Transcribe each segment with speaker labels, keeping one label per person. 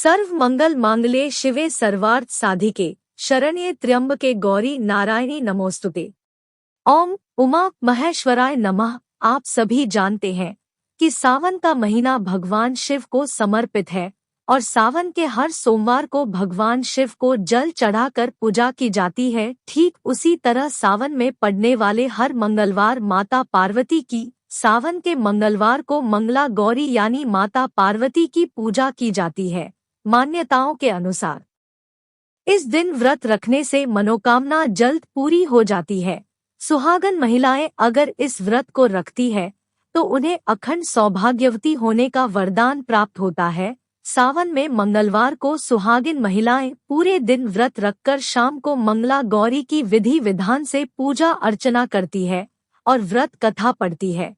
Speaker 1: सर्व मंगल मांगल्ये शिवे सर्वार्थ साधिके शरण्ये त्र्यंबके गौरी नारायणी नमोस्तुते। ओम उमा महेश्वराय नमः। आप सभी जानते हैं कि सावन का महीना भगवान शिव को समर्पित है और सावन के हर सोमवार को भगवान शिव को जल चढ़ाकर पूजा की जाती है। ठीक उसी तरह सावन में पड़ने वाले हर मंगलवार माता पार्वती की सावन के मंगलवार को मंगला गौरी यानी माता पार्वती की पूजा की जाती है। मान्यताओं के अनुसार इस दिन व्रत रखने से मनोकामना जल्द पूरी हो जाती है। सुहागन महिलाएं अगर इस व्रत को रखती है तो उन्हें अखंड सौभाग्यवती होने का वरदान प्राप्त होता है। सावन में मंगलवार को सुहागिन महिलाएं पूरे दिन व्रत रखकर शाम को मंगला गौरी की विधि विधान से पूजा अर्चना करती है और व्रत कथा पढ़ती है।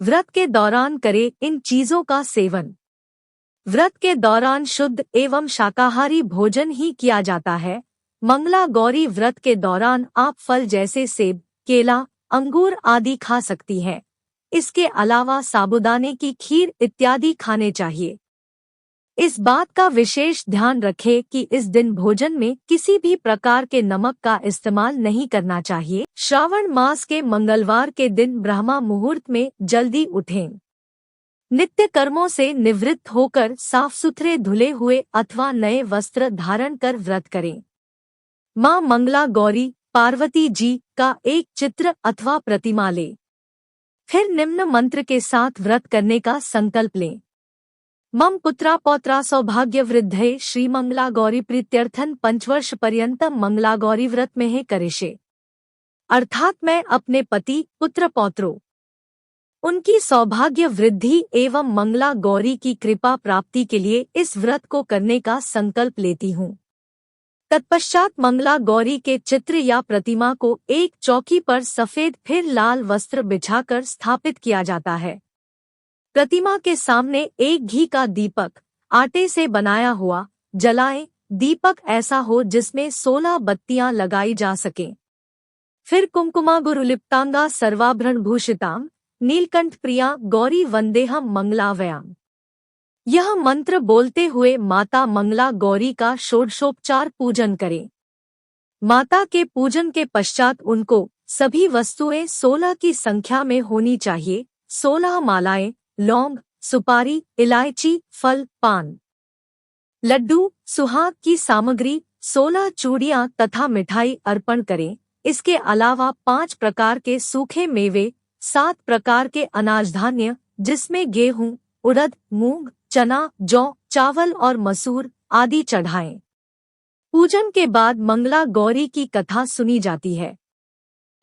Speaker 1: व्रत के दौरान करे इन चीजों का सेवन। व्रत के दौरान शुद्ध एवं शाकाहारी भोजन ही किया जाता है। मंगला गौरी व्रत के दौरान आप फल जैसे सेब, केला, अंगूर आदि खा सकती हैं। इसके अलावा साबूदाने की खीर इत्यादि खाने चाहिए। इस बात का विशेष ध्यान रखें कि इस दिन भोजन में किसी भी प्रकार के नमक का इस्तेमाल नहीं करना चाहिए। श्रावण मास के मंगलवार के दिन ब्रह्मा मुहूर्त में जल्दी उठें। नित्य कर्मों से निवृत्त होकर साफ सुथरे धुले हुए अथवा नए वस्त्र धारण कर व्रत करें। मां मंगला गौरी पार्वती जी का एक चित्र अथवा प्रतिमा लें। फिर निम्न मंत्र के साथ व्रत करने का संकल्प लें। मम पुत्रा पौत्रा सौभाग्य वृद्धये श्री मंगला गौरी प्रीत्यर्थन 5 वर्ष पर्यंतम मंगला गौरी व्रत में है करेशे। अर्थात मैं अपने पति पुत्र पौत्रों उनकी सौभाग्य वृद्धि एवं मंगला गौरी की कृपा प्राप्ति के लिए इस व्रत को करने का संकल्प लेती हूँ। तत्पश्चात मंगला गौरी के चित्र या प्रतिमा को एक चौकी पर सफेद फिर लाल वस्त्र बिछाकर स्थापित किया जाता है। प्रतिमा के सामने एक घी का दीपक आटे से बनाया हुआ जलाएं। दीपक ऐसा हो जिसमें 16 बत्तियां लगाई जा सकें। फिर कुमकुमा गुरुलिप्तांगा सर्वाभरण भूषिताम नीलकंठ प्रिया गौरी वंदेहम मंगलावयाम। यह मंत्र बोलते हुए माता मंगला गौरी का षोडशोपचार पूजन करें। माता के पूजन के पश्चात उनको सभी वस्तुएं 16 की संख्या में होनी चाहिए। 16 मालाएं, लौंग, सुपारी, इलायची, फल, पान, लड्डू, सुहाग की सामग्री, 16 चूड़ियां तथा मिठाई अर्पण करें। इसके अलावा 5 प्रकार के सूखे मेवे, 7 प्रकार के अनाज धान्य जिसमें गेहूं, उड़द, मूंग, चना, जौ, चावल और मसूर आदि चढ़ाएं। पूजन के बाद मंगला गौरी की कथा सुनी जाती है।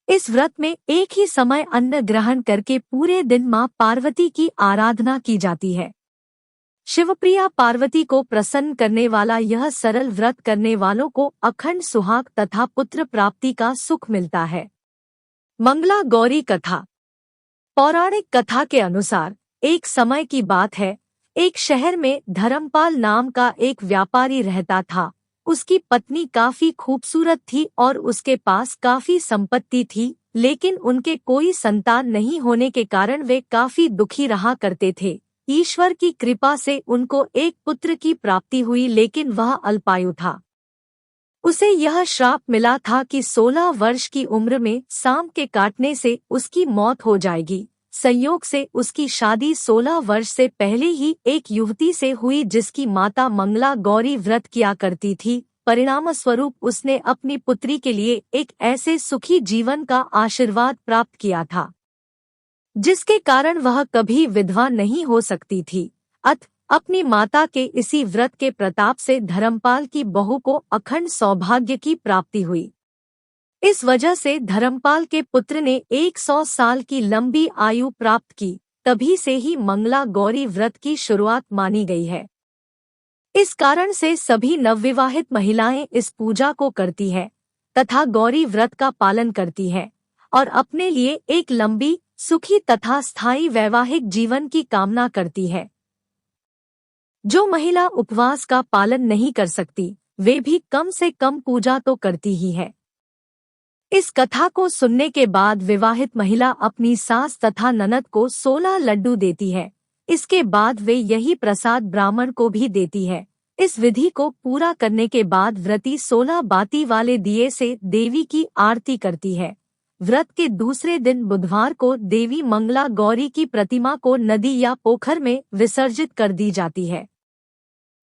Speaker 1: इस व्रत में एक ही समय अन्न ग्रहण करके पूरे दिन मां पार्वती की आराधना की जाती है। शिवप्रिया पार्वती को प्रसन्न करने वाला यह सरल व्रत करने वालों को अखंड सुहाग तथा पुत्र प्राप्ति का सुख मिलता है। मंगला गौरी कथा। पौराणिक कथा के अनुसार एक समय की बात है, एक शहर में धर्मपाल नाम का एक व्यापारी रहता था। उसकी पत्नी काफी खूबसूरत थी और उसके पास काफी संपत्ति थी, लेकिन उनके कोई संतान नहीं होने के कारण वे काफी दुखी रहा करते थे। ईश्वर की कृपा से उनको एक पुत्र की प्राप्ति हुई, लेकिन वह अल्पायु था। उसे यह श्राप मिला था कि 16 वर्ष की उम्र में सांप के काटने से उसकी मौत हो जाएगी। संयोग से उसकी शादी 16 वर्ष से पहले ही एक युवती से हुई जिसकी माता मंगला गौरी व्रत किया करती थी। परिणाम स्वरूप उसने अपनी पुत्री के लिए एक ऐसे सुखी जीवन का आशीर्वाद प्राप्त किया था जिसके कारण वह कभी विधवा नहीं हो सकती थी। अपनी माता के इसी व्रत के प्रताप से धर्मपाल की बहू को अखंड सौभाग्य की प्राप्ति हुई। इस वजह से धर्मपाल के पुत्र ने 100 साल की लंबी आयु प्राप्त की। तभी से ही मंगला गौरी व्रत की शुरुआत मानी गई है। इस कारण से सभी नवविवाहित महिलाएं इस पूजा को करती है तथा गौरी व्रत का पालन करती है और अपने लिए एक लंबी, सुखी तथा स्थायी वैवाहिक जीवन की कामना करती है। जो महिला उपवास का पालन नहीं कर सकती वे भी कम से कम पूजा तो करती ही है। इस कथा को सुनने के बाद विवाहित महिला अपनी सास तथा ननद को 16 लड्डू देती है। इसके बाद वे यही प्रसाद ब्राह्मण को भी देती है। इस विधि को पूरा करने के बाद व्रती 16 बाती वाले दिए से देवी की आरती करती है। व्रत के दूसरे दिन बुधवार को देवी मंगला गौरी की प्रतिमा को नदी या पोखर में विसर्जित कर दी जाती है।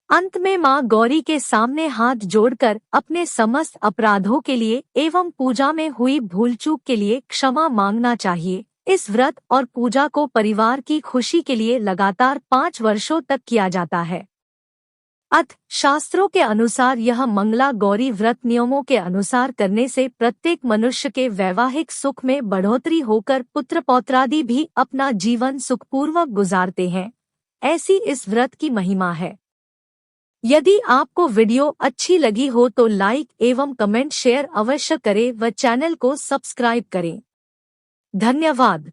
Speaker 1: अंत में मां गौरी के सामने हाथ जोड़कर अपने समस्त अपराधों के लिए एवं पूजा में हुई भूलचूक के लिए क्षमा मांगना चाहिए। इस व्रत और पूजा को परिवार की खुशी के लिए लगातार 5 वर्षों तक किया जाता है। अथ शास्त्रों के अनुसार यह मंगला गौरी व्रत नियमों के अनुसार करने से प्रत्येक मनुष्य के वैवाहिक सुख में बढ़ोतरी होकर पुत्र पौत्रादि भी अपना जीवन सुखपूर्वक गुजारते हैं। ऐसी इस व्रत की महिमा है। यदि आपको वीडियो अच्छी लगी हो तो लाइक एवं कमेंट शेयर अवश्य करें व चैनल को सब्सक्राइब करें। धन्यवाद।